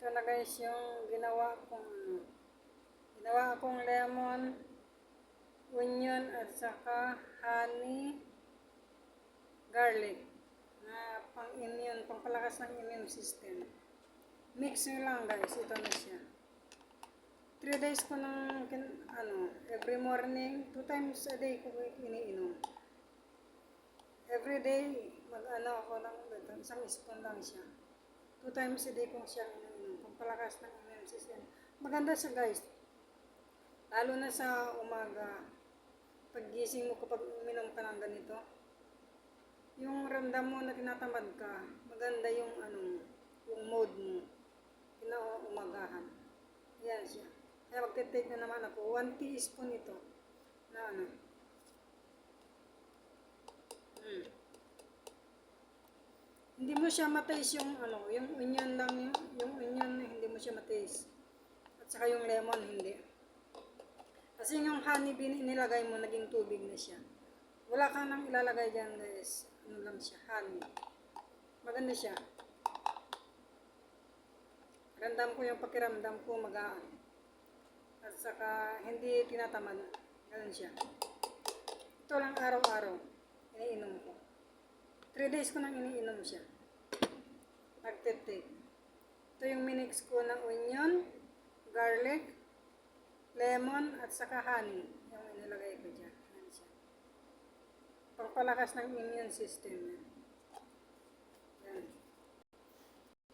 Ito na guys yung ginawa kong lemon, onion at saka honey, garlic na pang-immune, pangpalakas ng immune system. Mix nyo lang guys, ito na siya. 3 days ko nang every morning, 2 times a day ko iniinom. Every day, ako lang, isang spoon lang siya. 2 times a day kong siya iniinom, pangpalakas ng immune system. Maganda siya guys. Lalo na sa umaga, paggising mo kapag uminom ka ng ganito, yung ramdam mo na tinatamad ka, maganda yung yung mode mo, kinaumagahan. Yan siya. Kaya magte-take na naman ako, 1 teaspoon ito, na Hindi mo siya mataste yung yung onion lang yung onion hindi mo siya mataste. At saka yung lemon hindi. Kasi yung honey bean inilagay mo, naging tubig na siya. Wala kang nang ilalagay dyan guys. Ano lang siya, honey. Maganda siya. Ramdam ko yung pakiramdam ko magaan. At saka hindi tinatamad. Ganun siya. Ito lang araw-araw. Iniinom ko. 3 days ko nang iniinom siya. Nagtitake. Ito yung minix ko ng onion, garlic, lemon, at saka honey. Yung inilagay ko dyan. Yan siya. Pagpalakas ng immune system.